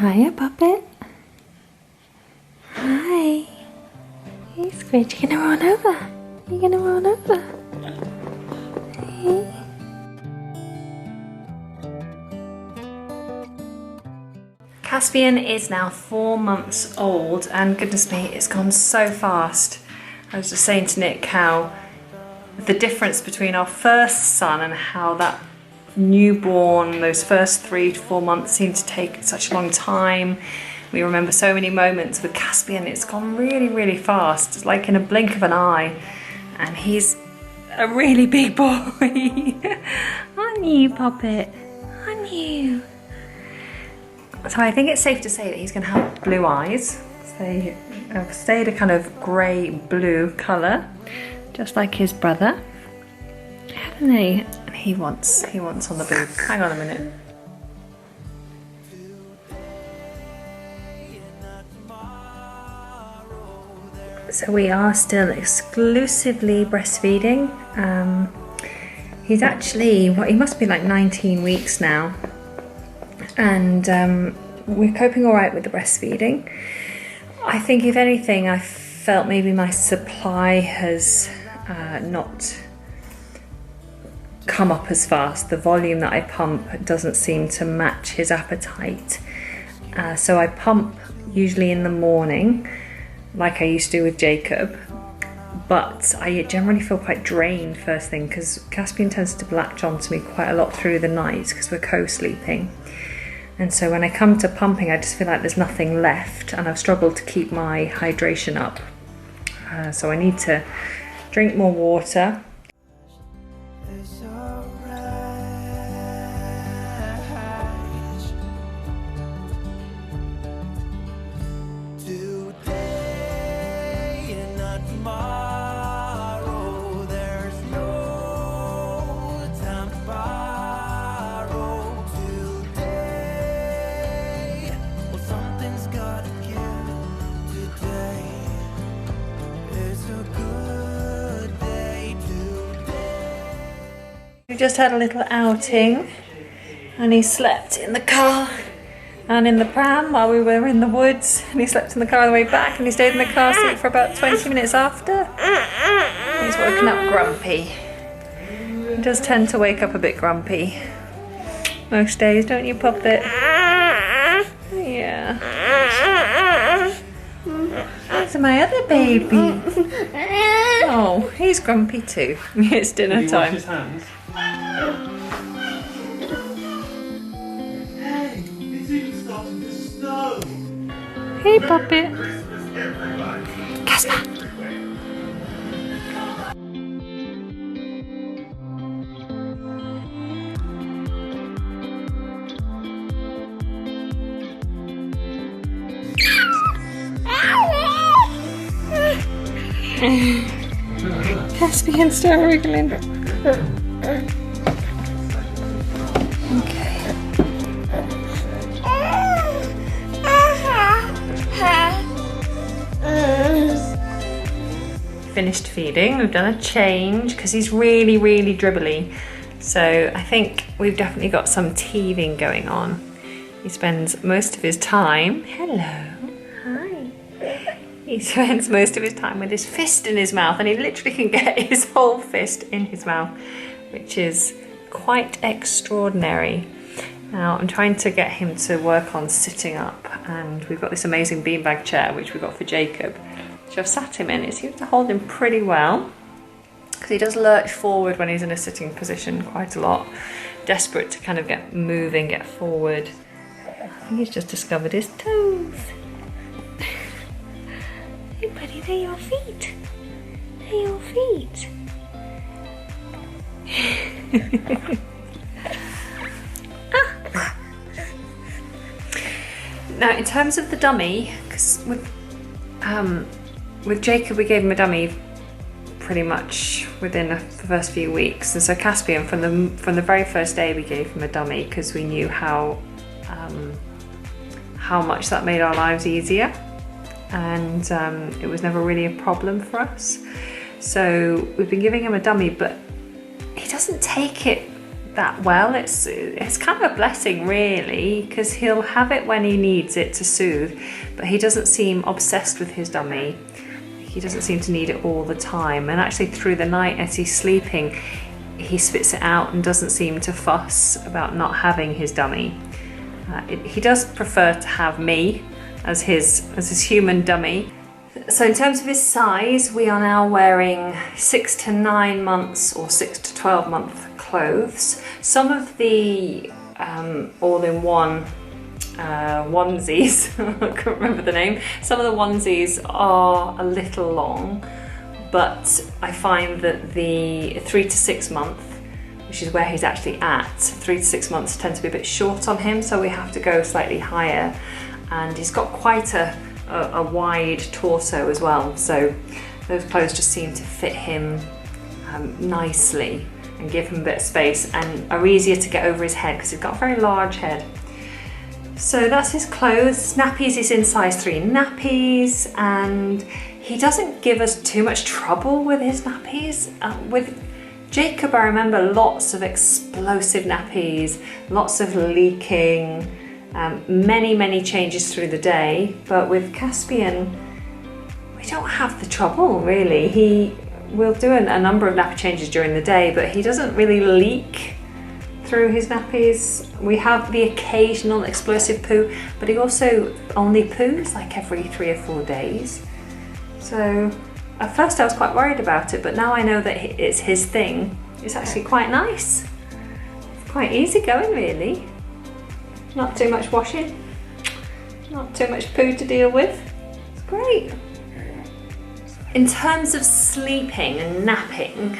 Hiya, Puppet. Hi. Hey, Squidge, you gonna run over? You gonna run over? Hey. Caspian is now 4 months old, and goodness me, it's gone so fast. I was just saying to Nick how the difference between our first son and how that newborn, those first 3 to 4 months seemed to take such a long time. We remember so many moments with Caspian. It's gone really, really fast. It's like in a blink of an eye. And he's a really big boy. Aren't you, Puppet? Aren't you? So I think it's safe to say that he's going to have blue eyes. They have stayed a kind of grey-blue colour, just like his brother, haven't they? And he wants on the boob. Hang on a minute. So we are still exclusively breastfeeding. He's actually, he must be like 19 weeks now. And we're coping all right with the breastfeeding. I think if anything, I felt maybe my supply has not come up as fast. The volume that I pump doesn't seem to match his appetite. So I pump usually in the morning, like I used to do with Jacob. But I generally feel quite drained first thing, because Caspian tends to latch onto me quite a lot through the night because we're co-sleeping. And so when I come to pumping, I just feel like there's nothing left, and I've struggled to keep my hydration up. So I need to drink more water. We just had a little outing, and he slept in the car and in the pram while we were in the woods, and he slept in the car on the way back, and he stayed in the car seat for about 20 minutes after. He's woken up grumpy. He does tend to wake up a bit grumpy most days, don't you, Puppet? Yeah. That's my other baby. Oh, he's grumpy too. It's dinner time. His hands? Hey, it's even starting to snow. Hey, Puppet. Casper. Caspian, start wriggling. Okay. Finished feeding. We've done a change because he's really, really dribbly. So I think we've definitely got some teething going on. He spends most of his time. Hello. He spends most of his time with his fist in his mouth, and he literally can get his whole fist in his mouth, which is quite extraordinary. Now I'm trying to get him to work on sitting up, and we've got this amazing beanbag chair which we got for Jacob, which I've sat him in. It seems to hold him pretty well, because he does lurch forward when he's in a sitting position quite a lot, desperate to kind of get moving, get forward. I think he's just discovered his toes. Hey buddy, they're your feet. They're your feet. Now, in terms of the dummy, because with Jacob we gave him a dummy pretty much within the first few weeks, and so Caspian from the very first day we gave him a dummy because we knew how much that made our lives easier. And it was never really a problem for us. So we've been giving him a dummy, but he doesn't take it that well. It's kind of a blessing really, because he'll have it when he needs it to soothe, but he doesn't seem obsessed with his dummy. He doesn't seem to need it all the time, and actually through the night as he's sleeping he spits it out and doesn't seem to fuss about not having his dummy. He does prefer to have me as his human dummy. So in terms of his size, we are now wearing 6 to 9 months or 6 to 12 month clothes. Some of the all-in-one onesies, I can't remember the name, some of the onesies are a little long, but I find that the 3 to 6 month, which is where he's actually at, 3 to 6 months tend to be a bit short on him, so we have to go slightly higher. And he's got quite a wide torso as well, so those clothes just seem to fit him nicely and give him a bit of space and are easier to get over his head because he's got a very large head. So that's his clothes. Nappies, he's in size 3 nappies, and he doesn't give us too much trouble with his nappies. With Jacob, I remember lots of explosive nappies, lots of leaking, many changes through the day, but with Caspian, we don't have the trouble really. He will do a number of nappy changes during the day, but he doesn't really leak through his nappies. We have the occasional explosive poo, but he also only poos like every 3 or 4 days. So at first I was quite worried about it, but now I know that it's his thing. It's actually quite nice. It's quite easy going really. Not too much washing, not too much poo to deal with. It's great. In terms of sleeping and napping,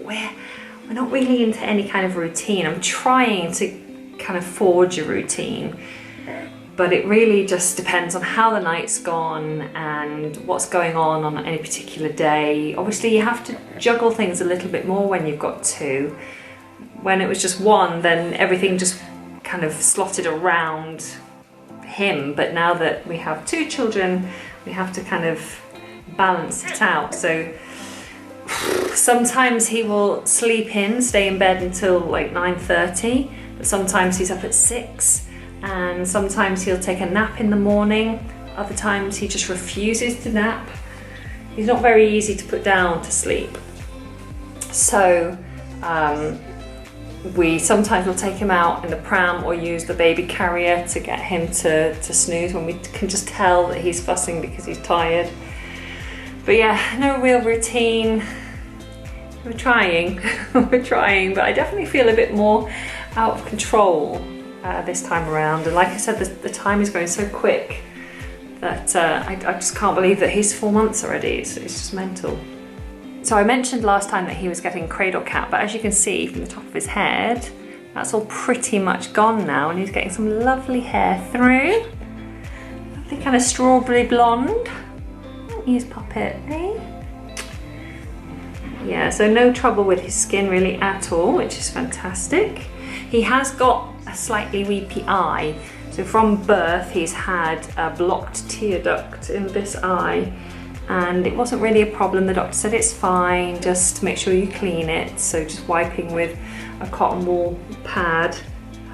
we're not really into any kind of routine. I'm trying to kind of forge a routine, but it really just depends on how the night's gone and what's going on any particular day. Obviously you have to juggle things a little bit more when you've got 2. When it was just 1, then everything just kind of slotted around him, but now that we have 2 children, we have to kind of balance it out. So sometimes he will sleep in, stay in bed until like 9:30, but sometimes he's up at 6, and sometimes he'll take a nap in the morning. Other times he just refuses to nap. He's not very easy to put down to sleep. So we sometimes will take him out in the pram or use the baby carrier to get him to snooze when we can just tell that he's fussing because he's tired. But yeah, no real routine. We're trying, we're trying, but I definitely feel a bit more out of control this time around. And like I said, the time is going so quick that I just can't believe that he's 4 months already. It's just mental. So I mentioned last time that he was getting cradle cap, but as you can see from the top of his head, that's all pretty much gone now, and he's getting some lovely hair through. Lovely kind of strawberry blonde. Here's Puppet, eh? Yeah, so no trouble with his skin really at all, which is fantastic. He has got a slightly weepy eye. So from birth, he's had a blocked tear duct in this eye, and it wasn't really a problem. The doctor said it's fine, just make sure you clean it. So just wiping with a cotton wool pad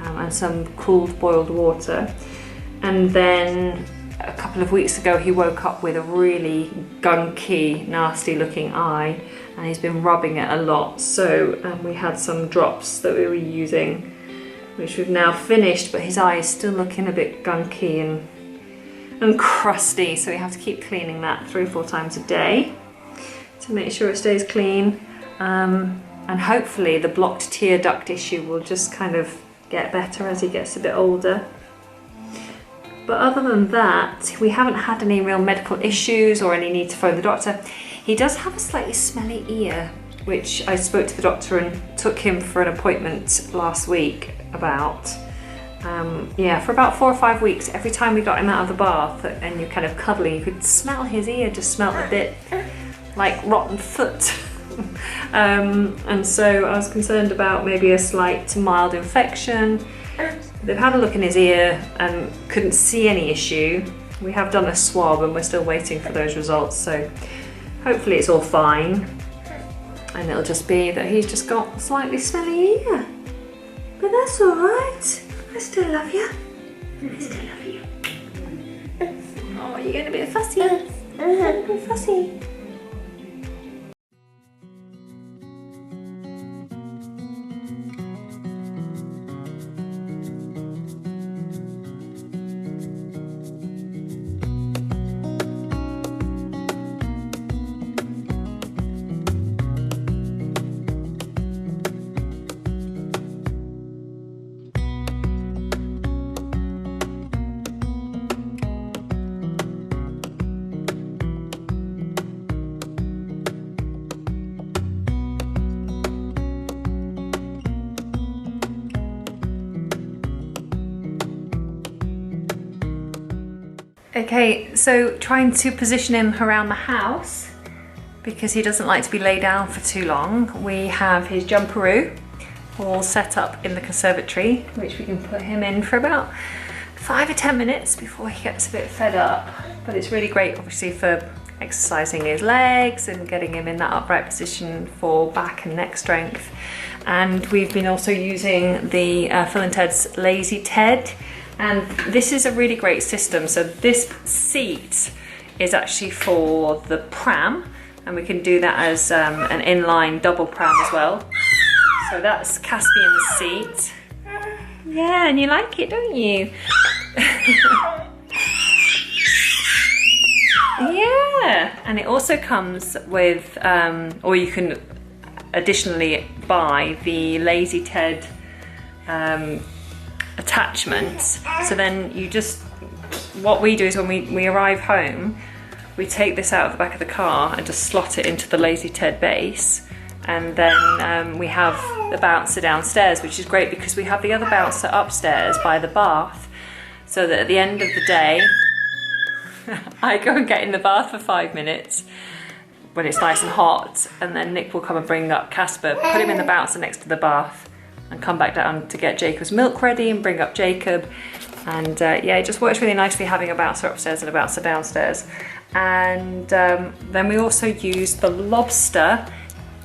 and some cooled boiled water. And then a couple of weeks ago, he woke up with a really gunky, nasty looking eye, and he's been rubbing it a lot. So we had some drops that we were using, which we've now finished, but his eye is still looking a bit gunky and crusty, so we have to keep cleaning that 3 or 4 times a day to make sure it stays clean. And hopefully the blocked tear duct issue will just kind of get better as he gets a bit older. But other than that, we haven't had any real medical issues or any need to phone the doctor. He does have a slightly smelly ear, which I spoke to the doctor and took him for an appointment last week about. Yeah, for about 4 or 5 weeks, every time we got him out of the bath and you're kind of cuddling, you could smell his ear just smelled a bit like rotten foot. And so I was concerned about maybe a slight to mild infection. They've had a look in his ear and couldn't see any issue. We have done a swab and we're still waiting for those results, so hopefully it's all fine. And it'll just be that he's just got a slightly smelly ear. But that's alright. I still love you. I still love you. Oh, you're going to be a fussy. A fussy. Okay, so trying to position him around the house because he doesn't like to be laid down for too long. We have his jumperoo all set up in the conservatory, which we can put him in for about 5 or 10 minutes before he gets a bit fed up. But it's really great, obviously, for exercising his legs and getting him in that upright position for back and neck strength. And we've been also using the Phil & Ted's Lazy Ted. And this is a really great system. So this seat is actually for the pram, and we can do that as an inline double pram as well. So that's Caspian's seat. Yeah, and you like it, don't you? Yeah, and it also comes with, or you can additionally buy the Lazy Ted attachments. So then you just, what we do is when we arrive home, we take this out of the back of the car and just slot it into the Lazy Ted base, and then we have the bouncer downstairs, which is great because we have the other bouncer upstairs by the bath, so that at the end of the day I go and get in the bath for 5 minutes when it's nice and hot, and then Nick will come and bring up Casper, put him in the bouncer next to the bath, and come back down to get Jacob's milk ready and bring up Jacob. And yeah, it just works really nicely having a bouncer upstairs and a bouncer downstairs. And then we also use the lobster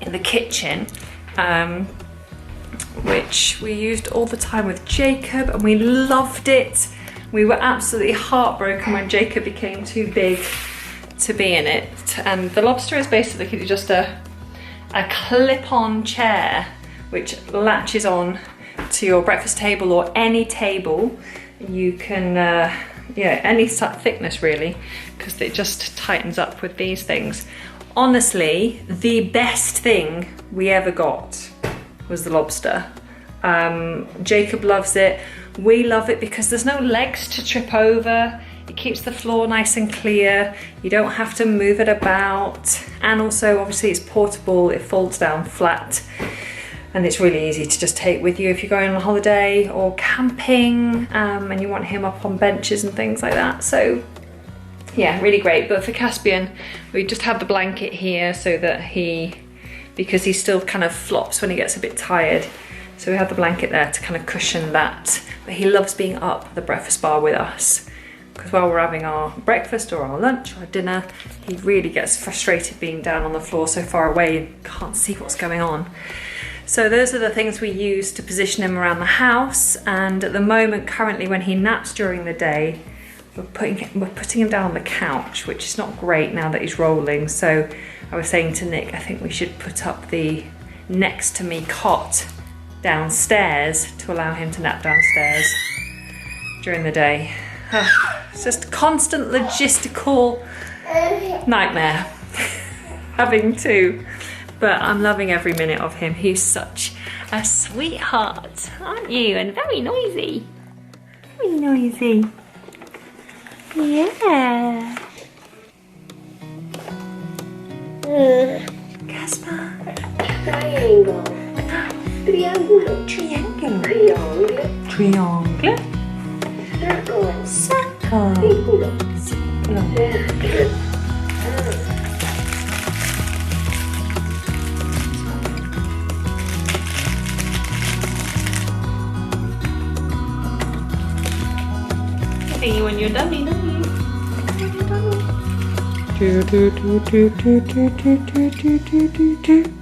in the kitchen, which we used all the time with Jacob, and we loved it. We were absolutely heartbroken when Jacob became too big to be in it. And the lobster is basically just a clip-on chair which latches on to your breakfast table or any table. You can, yeah, any thickness really, because it just tightens up with these things. Honestly, the best thing we ever got was the lobster. Jacob loves it. We love it because there's no legs to trip over. It keeps the floor nice and clear. You don't have to move it about. And also, obviously, it's portable. It folds down flat. And it's really easy to just take with you if you're going on a holiday or camping, and you want him up on benches and things like that. So yeah, really great. But for Caspian, we just have the blanket here so that because he still kind of flops when he gets a bit tired. So we have the blanket there to kind of cushion that. But he loves being up the breakfast bar with us, because while we're having our breakfast or our lunch or our dinner, he really gets frustrated being down on the floor so far away and can't see what's going on. So those are the things we use to position him around the house. And at the moment, currently, when he naps during the day, we're putting him down on the couch, which is not great now that he's rolling. So I was saying to Nick, I think we should put up the next to me cot downstairs to allow him to nap downstairs during the day. It's just a constant logistical nightmare having to. But I'm loving every minute of him. He's such a sweetheart, aren't you? And very noisy. Very noisy. Yeah. Casper. Triangle. Triangle. Triangle. Triangle. Circle. Circle. Circle. See you when you're done, don't you? When you're done.